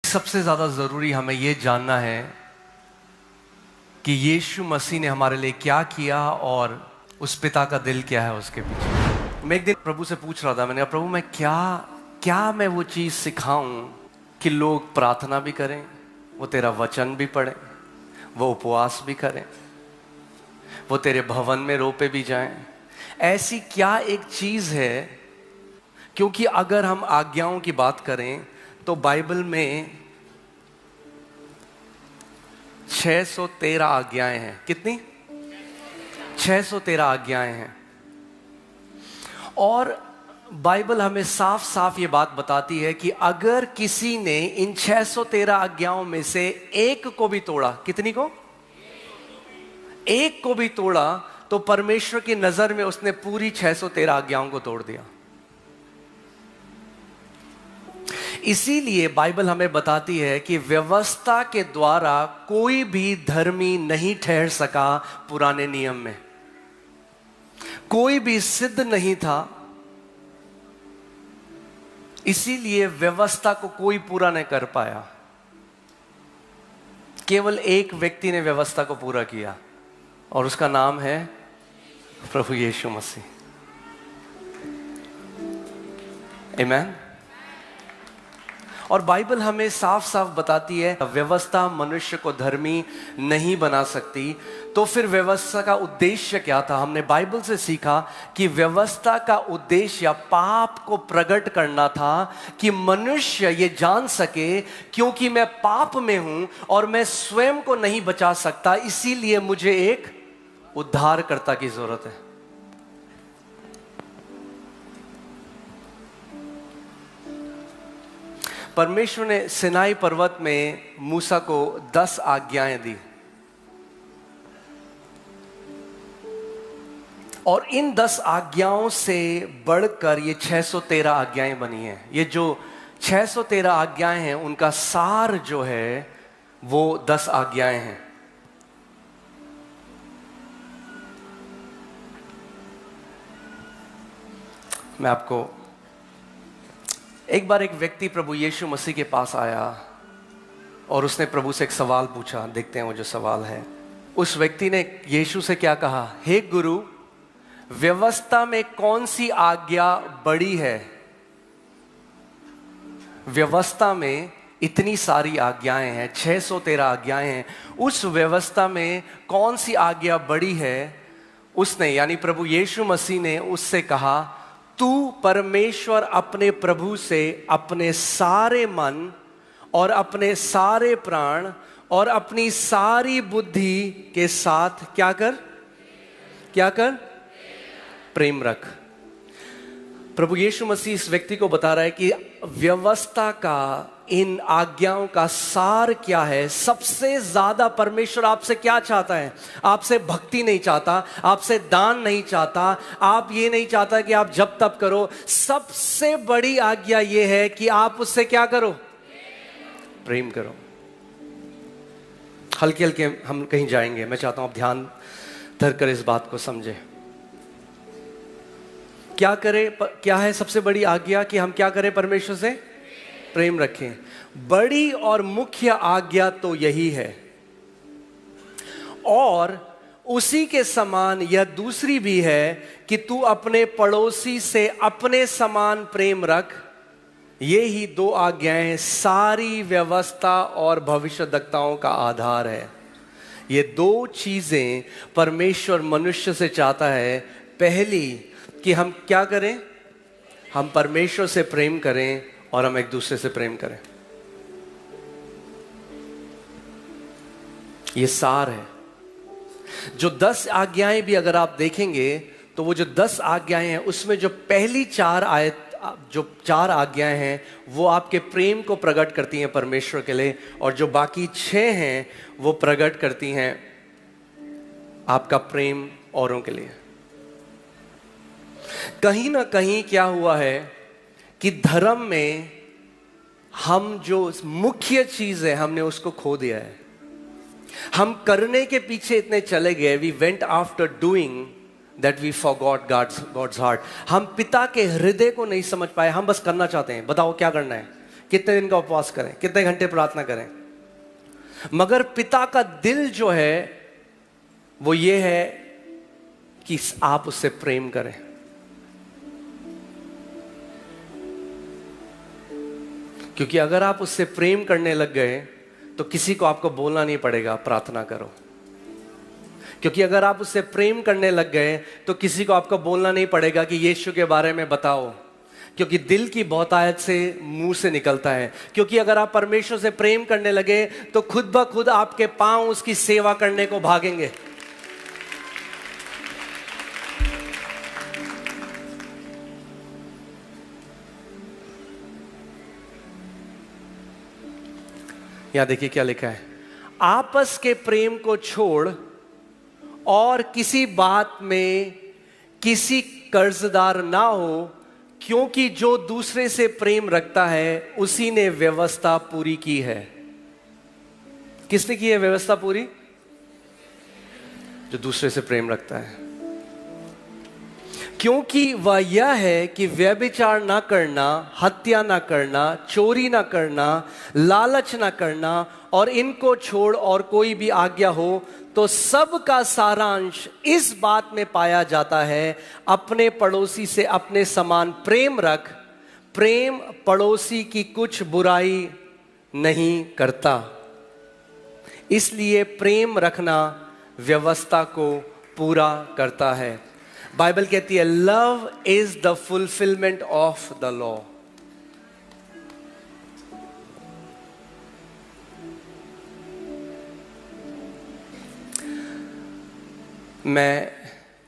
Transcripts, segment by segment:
सबसे ज़्यादा ज़रूरी हमें ये जानना है कि यीशु मसीह ने हमारे लिए क्या किया और उस पिता का दिल क्या है उसके पीछे। मैं एक दिन प्रभु से पूछ रहा था, मैंने कहा प्रभु मैं क्या मैं वो चीज़ सिखाऊं कि लोग प्रार्थना भी करें, वो तेरा वचन भी पढ़ें, वो उपवास भी करें, वो तेरे भवन में रोपे भी जाएं। ऐसी क्या एक चीज़ है, क्योंकि अगर हम आज्ञाओं की बात करें तो बाइबल में 613 आज्ञाएं हैं। कितनी? 613 आज्ञाएं हैं। और बाइबल हमें साफ साफ ये बात बताती है कि अगर किसी ने इन 613 आज्ञाओं में से एक को भी तोड़ा, कितनी को? एक को भी तोड़ा, तो परमेश्वर की नजर में उसने पूरी 613 आज्ञाओं को तोड़ दिया। इसीलिए बाइबल हमें बताती है कि व्यवस्था के द्वारा कोई भी धर्मी नहीं ठहर सका। पुराने नियम में कोई भी सिद्ध नहीं था, इसीलिए व्यवस्था को कोई पूरा नहीं कर पाया। केवल एक व्यक्ति ने व्यवस्था को पूरा किया और उसका नाम है प्रभु यीशु मसीह। आमीन। और बाइबल हमें साफ साफ बताती है व्यवस्था मनुष्य को धर्मी नहीं बना सकती। तो फिर व्यवस्था का उद्देश्य क्या था? हमने बाइबल से सीखा कि व्यवस्था का उद्देश्य पाप को प्रकट करना था, कि मनुष्य ये जान सके क्योंकि मैं पाप में हूं और मैं स्वयं को नहीं बचा सकता, इसीलिए मुझे एक उद्धारकर्ता की जरूरत है। परमेश्वर ने सिनाई पर्वत में मूसा को 10 आज्ञाएं दी और इन 10 आज्ञाओं से बढ़कर ये 613 आज्ञाएं बनी हैं। ये जो 613 आज्ञाएं हैं उनका सार जो है वो 10 आज्ञाएं हैं। मैं आपको एक बार एक व्यक्ति प्रभु यीशु मसीह के पास आया और उसने प्रभु से एक सवाल पूछा। देखते हैं वो जो सवाल है। उस व्यक्ति ने यीशु से क्या कहा? हे गुरु, व्यवस्था में कौन सी आज्ञा बड़ी है? व्यवस्था में इतनी सारी आज्ञाएं हैं, 613 आज्ञाएं हैं, उस व्यवस्था में कौन सी आज्ञा बड़ी है? उसने यानी प्रभु यीशु मसीह ने उससे कहा, तू परमेश्वर अपने प्रभु से अपने सारे मन और अपने सारे प्राण और अपनी सारी बुद्धि के साथ क्या कर? प्रेम रख। प्रभु यीशु मसीह इस व्यक्ति को बता रहा है कि व्यवस्था का, इन आज्ञाओं का सार क्या है। सबसे ज्यादा परमेश्वर आपसे क्या चाहता है? आपसे भक्ति नहीं चाहता, आपसे दान नहीं चाहता, आप ये नहीं चाहता कि आप जब तब करो। सबसे बड़ी आज्ञा ये है कि आप उससे क्या करो? प्रेम करो। हल्के हल्के हम कहीं जाएंगे, मैं चाहता हूं आप ध्यान धरकर इस बात को समझे। क्या है सबसे बड़ी आज्ञा? कि हम क्या करें? परमेश्वर से प्रेम रखें। बड़ी और मुख्य आज्ञा तो यही है। और उसी के समान यह दूसरी भी है कि तू अपने पड़ोसी से अपने समान प्रेम रख। ये ही 2 आज्ञाएं सारी व्यवस्था और भविष्यद्वक्ताओं का आधार है। ये 2 चीजें परमेश्वर मनुष्य से चाहता है। पहली कि हम क्या करें? हम परमेश्वर से प्रेम करें और हम एक दूसरे से प्रेम करें। ये सार है। जो 10 आज्ञाएं भी अगर आप देखेंगे तो वो जो 10 आज्ञाएं हैं उसमें जो पहली 4 आज्ञाएं हैं वो आपके प्रेम को प्रकट करती हैं परमेश्वर के लिए, और जो बाकी 6 हैं वो प्रकट करती हैं आपका प्रेम औरों के लिए। कहीं ना कहीं क्या हुआ है कि धर्म में हम जो मुख्य चीज है हमने उसको खो दिया है। हम करने के पीछे इतने चले गए, we went after doing that we forgot God's heart. हम पिता के हृदय को नहीं समझ पाए। हम बस करना चाहते हैं, बताओ क्या करना है, कितने दिन का उपवास करें, कितने घंटे प्रार्थना करें, मगर पिता का दिल जो है वो ये है कि आप उससे प्रेम करें। क्योंकि अगर आप उससे प्रेम करने लग गए तो किसी को आपको बोलना नहीं पड़ेगा प्रार्थना करो। क्योंकि अगर आप उससे प्रेम करने लग गए तो किसी को आपको बोलना नहीं पड़ेगा कि यीशु के बारे में बताओ, क्योंकि दिल की बहुतायत से मुंह से निकलता है। क्योंकि अगर आप परमेश्वर से प्रेम करने लगे तो खुद ब खुद आपके पांव उसकी सेवा करने को भागेंगे। यहां देखिए क्या लिखा है, आपस के प्रेम को छोड़ और किसी बात में किसी कर्जदार ना हो, क्योंकि जो दूसरे से प्रेम रखता है उसी ने व्यवस्था पूरी की है। किसने की है व्यवस्था पूरी? जो दूसरे से प्रेम रखता है। क्योंकि वह यह है कि व्यभिचार ना करना, हत्या ना करना, चोरी ना करना, लालच ना करना, और इनको छोड़ और कोई भी आज्ञा हो तो सब का सारांश इस बात में पाया जाता है, अपने पड़ोसी से अपने समान प्रेम रख। प्रेम पड़ोसी की कुछ बुराई नहीं करता। इसलिए प्रेम रखना व्यवस्था को पूरा करता है। बाइबल कहती है love is the fulfilment of the law. मैं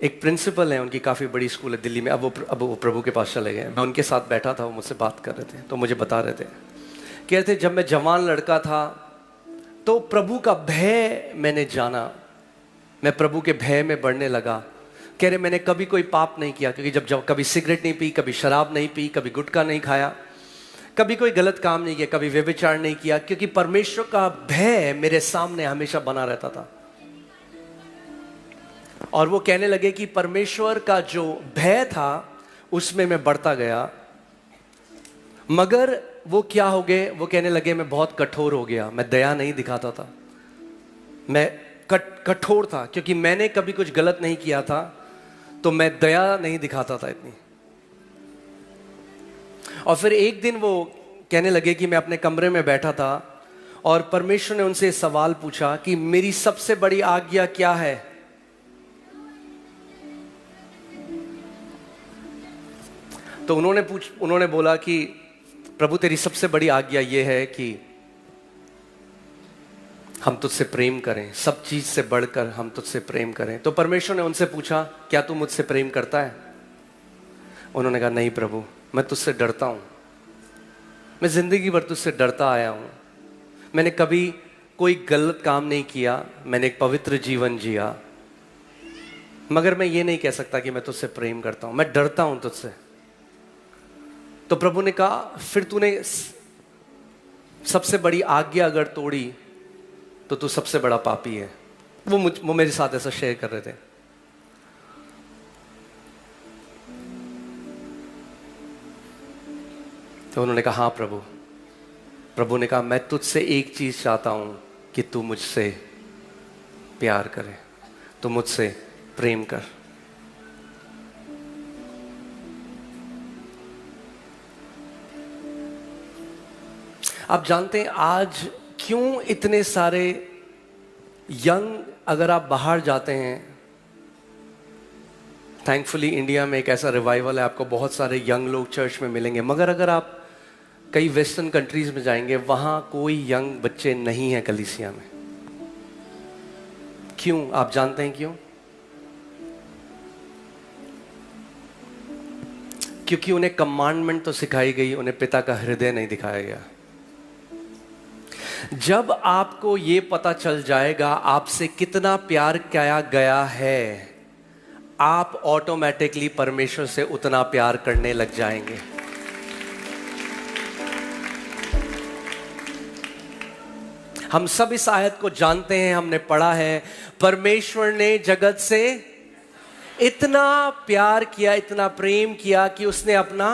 एक प्रिंसिपल है, उनकी काफ़ी बड़ी स्कूल है दिल्ली में, अब वो प्रभु के पास चले गए। मैं उनके साथ बैठा था, वो मुझसे बात कर रहे थे, तो मुझे बता रहे थे, कह रहे थे जब मैं जवान लड़का था तो प्रभु का भय मैंने जाना, मैं प्रभु के भय में बढ़ने लगा। कह रहे मैंने कभी कोई पाप नहीं किया, क्योंकि जब कभी सिगरेट नहीं पी, कभी शराब नहीं पी, कभी गुटखा नहीं खाया, कभी कोई गलत काम नहीं किया, कभी व्यभिचार नहीं किया, क्योंकि परमेश्वर का भय मेरे सामने हमेशा बना रहता था। और वो कहने लगे कि परमेश्वर का जो भय था उसमें मैं बढ़ता गया, मगर वो क्या हो गए, वो कहने लगे मैं बहुत कठोर हो गया, मैं दया नहीं दिखाता था, मैं कठोर था, क्योंकि मैंने कभी कुछ गलत नहीं किया था तो मैं दया नहीं दिखाता था इतनी। और फिर एक दिन वो कहने लगे कि मैं अपने कमरे में बैठा था और परमेश्वर ने उनसे सवाल पूछा कि मेरी सबसे बड़ी आज्ञा क्या है। तो उन्होंने बोला कि प्रभु तेरी सबसे बड़ी आज्ञा यह है कि हम तुझसे प्रेम करें, सब चीज से बढ़कर हम तुझसे प्रेम करें। तो परमेश्वर ने उनसे पूछा क्या तू मुझसे प्रेम करता है? उन्होंने कहा नहीं प्रभु, मैं तुझसे डरता हूं, मैं जिंदगी भर तुझसे डरता आया हूं, मैंने कभी कोई गलत काम नहीं किया, मैंने एक पवित्र जीवन जिया, मगर मैं ये नहीं कह सकता कि मैं तुझसे प्रेम करता हूं, मैं डरता हूं तुझसे। तो प्रभु ने कहा फिर तूने सबसे बड़ी आज्ञा अगर तोड़ी तो तू सबसे बड़ा पापी है। वो मेरे साथ ऐसा शेयर कर रहे थे। तो उन्होंने कहा हाँ प्रभु। प्रभु ने कहा मैं तुझसे एक चीज चाहता हूं कि तू मुझसे प्यार करे, तू मुझसे प्रेम कर। आप जानते हैं आज क्यों इतने सारे यंग, अगर आप बाहर जाते हैं, थैंकफुली इंडिया में एक ऐसा रिवाइवल है, आपको बहुत सारे यंग लोग चर्च में मिलेंगे, मगर अगर आप कई वेस्टर्न कंट्रीज में जाएंगे वहां कोई यंग बच्चे नहीं है कलीसिया में। क्यों? आप जानते हैं क्यों? क्योंकि उन्हें कमांडमेंट तो सिखाई गई, उन्हें पिता का हृदय नहीं दिखाया गया। जब आपको ये पता चल जाएगा आपसे कितना प्यार किया गया है, आप ऑटोमेटिकली परमेश्वर से उतना प्यार करने लग जाएंगे। हम सब इस आयत को जानते हैं, हमने पढ़ा है, परमेश्वर ने जगत से इतना प्यार किया, इतना प्रेम किया कि उसने अपना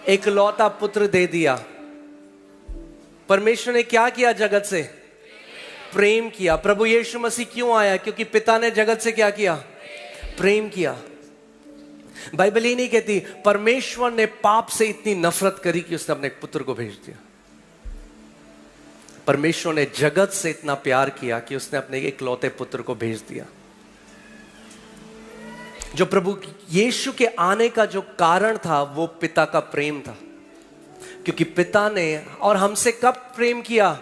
एकलौता पुत्र दे दिया। परमेश्वर ने क्या किया जगत से? प्रेम किया। प्रभु यीशु मसीह क्यों आया? क्योंकि पिता ने जगत से क्या किया? प्रेम किया। बाइबल ही नहीं कहती परमेश्वर ने पाप से इतनी नफरत करी कि उसने अपने पुत्र को भेज दिया। परमेश्वर ने जगत से इतना प्यार किया कि उसने अपने इकलौते पुत्र को भेज दिया। जो प्रभु यीशु के आने का जो कारण था वो पिता का प्रेम था, क्योंकि पिता ने और हमसे कब प्रेम किया?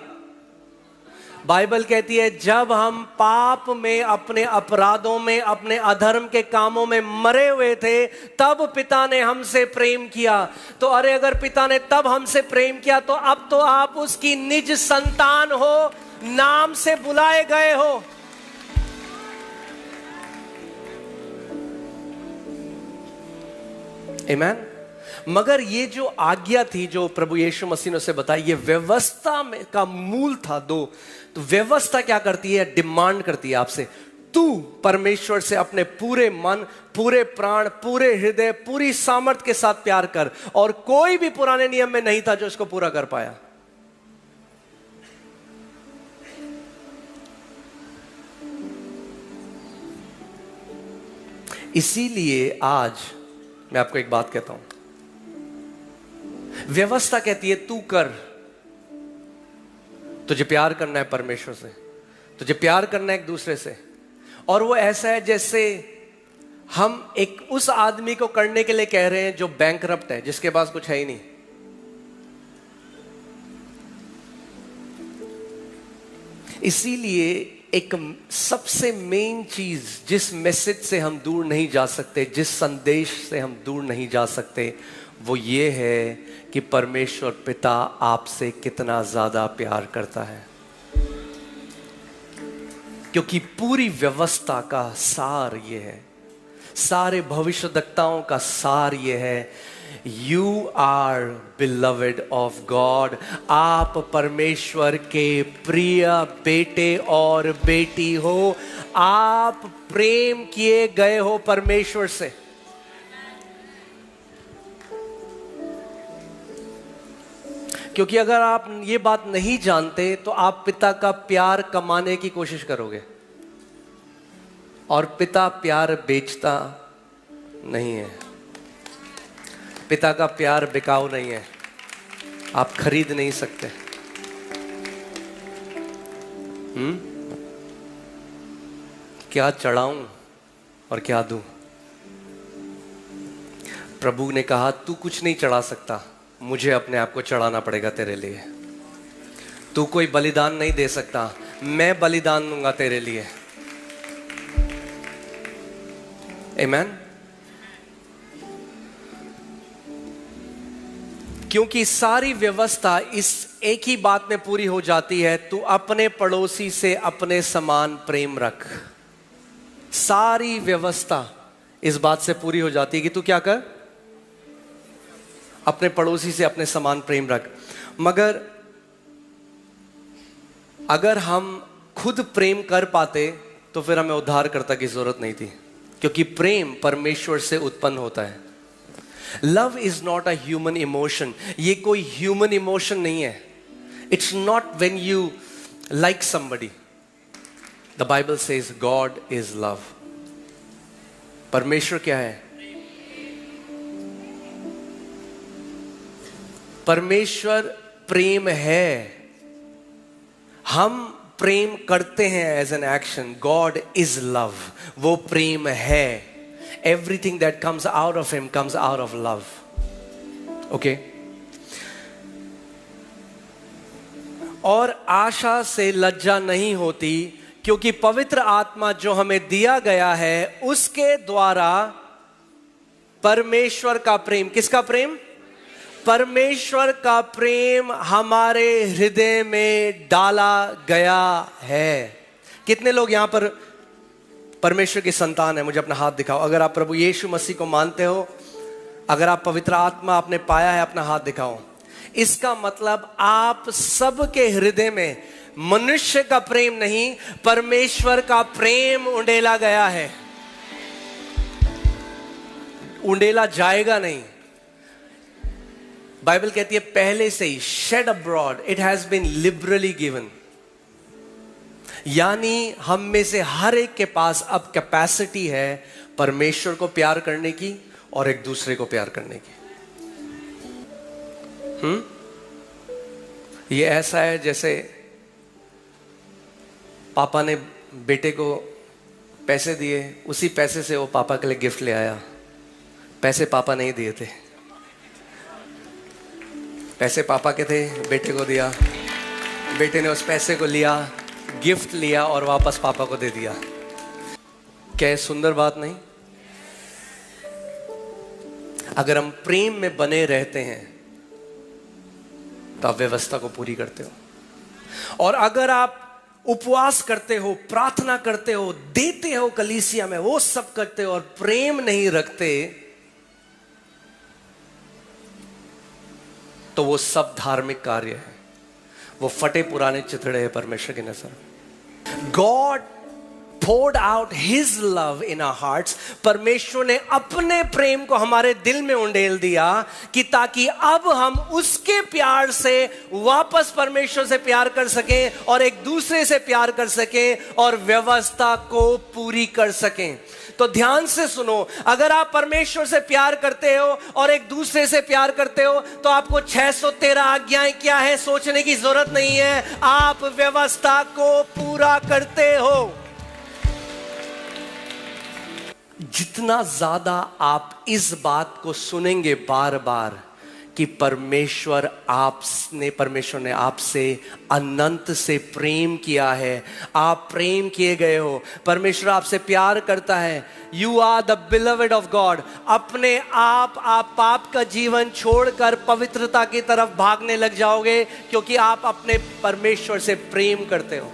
बाइबल कहती है जब हम पाप में, अपने अपराधों में, अपने अधर्म के कामों में मरे हुए थे, तब पिता ने हमसे प्रेम किया। तो अरे अगर पिता ने तब हमसे प्रेम किया तो अब तो आप उसकी निज संतान हो, नाम से बुलाए गए हो। आमीन। मगर ये जो आज्ञा थी जो प्रभु यीशु मसीह ने उसे बताई, ये व्यवस्था में का मूल था दो। तो व्यवस्था क्या करती है? डिमांड करती है आपसे, तू परमेश्वर से अपने पूरे मन, पूरे प्राण, पूरे हृदय, पूरी सामर्थ के साथ प्यार कर। और कोई भी पुराने नियम में नहीं था जो इसको पूरा कर पाया। इसीलिए आज मैं आपको एक बात कहता हूं, व्यवस्था कहती है तू कर। तुझे प्यार करना है परमेश्वर से, तुझे प्यार करना है एक दूसरे से। और वो ऐसा है जैसे हम एक उस आदमी को करने के लिए कह रहे हैं जो बैंकरप्ट है, जिसके पास कुछ है ही नहीं। इसीलिए एक सबसे मेन चीज जिस मैसेज से हम दूर नहीं जा सकते, जिस संदेश से हम दूर नहीं जा सकते, वो ये है कि परमेश्वर पिता आपसे कितना ज्यादा प्यार करता है। क्योंकि पूरी व्यवस्था का सार ये है, सारे भविष्यद्वक्ताओं का सार ये है, you are beloved of God. आप परमेश्वर के प्रिय बेटे और बेटी हो। आप प्रेम किए गए हो परमेश्वर से। क्योंकि अगर आप ये बात नहीं जानते तो आप पिता का प्यार कमाने की कोशिश करोगे, और पिता प्यार बेचता नहीं है। पिता का प्यार बिकाऊ नहीं है, आप खरीद नहीं सकते। क्या चढ़ाऊं और क्या दूं? प्रभु ने कहा तू कुछ नहीं चढ़ा सकता, मुझे अपने आप को चढ़ाना पड़ेगा तेरे लिए। तू कोई बलिदान नहीं दे सकता, मैं बलिदान दूंगा तेरे लिए। आमीन। क्योंकि सारी व्यवस्था इस एक ही बात में पूरी हो जाती है, तू अपने पड़ोसी से अपने समान प्रेम रख। सारी व्यवस्था इस बात से पूरी हो जाती है कि तू क्या कर? अपने पड़ोसी से अपने समान प्रेम रख। मगर अगर हम खुद प्रेम कर पाते तो फिर हमें उद्धारकर्ता की जरूरत नहीं थी, क्योंकि प्रेम परमेश्वर से उत्पन्न होता है। Love is not a human emotion. ये कोई ह्यूमन इमोशन नहीं है। It's not when you like somebody. The Bible says God is love. परमेश्वर क्या है? परमेश्वर प्रेम है। हम प्रेम करते हैं as an action. God is love. वो प्रेम है। Everything that comes out of him comes out of love. Okay? और आशा से लज्जा नहीं होती, क्योंकि पवित्र आत्मा जो हमें दिया गया है उसके द्वारा परमेश्वर का प्रेम, किसका प्रेम? परमेश्वर का प्रेम हमारे हृदय में डाला गया है। कितने लोग यहां पर परमेश्वर की संतान है? मुझे अपना हाथ दिखाओ। अगर आप प्रभु यीशु मसीह को मानते हो, अगर आप पवित्र आत्मा आपने पाया है, अपना हाथ दिखाओ। इसका मतलब आप सबके हृदय में मनुष्य का प्रेम नहीं, परमेश्वर का प्रेम उंडेला गया है। उंडेला जाएगा नहीं। बाइबल कहती है पहले से ही, shed abroad, it has been liberally given. यानी हम में से हर एक के पास अब कैपेसिटी है परमेश्वर को प्यार करने की और एक दूसरे को प्यार करने की। ये ऐसा है जैसे पापा ने बेटे को पैसे दिए, उसी पैसे से वो पापा के लिए गिफ्ट ले आया। पैसे पापा नहीं दिए थे, पैसे पापा के थे, बेटे को दिया, बेटे ने उस पैसे को लिया, गिफ्ट लिया और वापस पापा को दे दिया। क्या सुंदर बात नहीं? अगर हम प्रेम में बने रहते हैं तो आप व्यवस्था को पूरी करते हो। और अगर आप उपवास करते हो, प्रार्थना करते हो, देते हो कलीसिया में, वो सब करते हो और प्रेम नहीं रखते, तो वो सब धार्मिक कार्य है, वो फटे पुराने चिथड़े हैं परमेश्वर की नजर। God poured out his love in our hearts। परमेश्वर ने अपने प्रेम को हमारे दिल में उंडेल दिया कि ताकि अब हम उसके प्यार से वापस परमेश्वर से प्यार कर सकें और एक दूसरे से प्यार कर सकें और व्यवस्था को पूरी कर सकें। तो ध्यान से सुनो, अगर आप परमेश्वर से प्यार करते हो और एक दूसरे से प्यार करते हो तो आपको 613 आज्ञाएं क्या है सोचने की जरूरत नहीं है, आप व्यवस्था को पूरा करते हो। जितना ज्यादा आप इस बात को सुनेंगे बार बार कि परमेश्वर ने आपसे अनंत से प्रेम किया है, आप प्रेम किए गए हो, परमेश्वर आपसे प्यार करता है, you are the beloved of God, अपने आप पाप का जीवन छोड़कर पवित्रता की तरफ भागने लग जाओगे क्योंकि आप अपने परमेश्वर से प्रेम करते हो।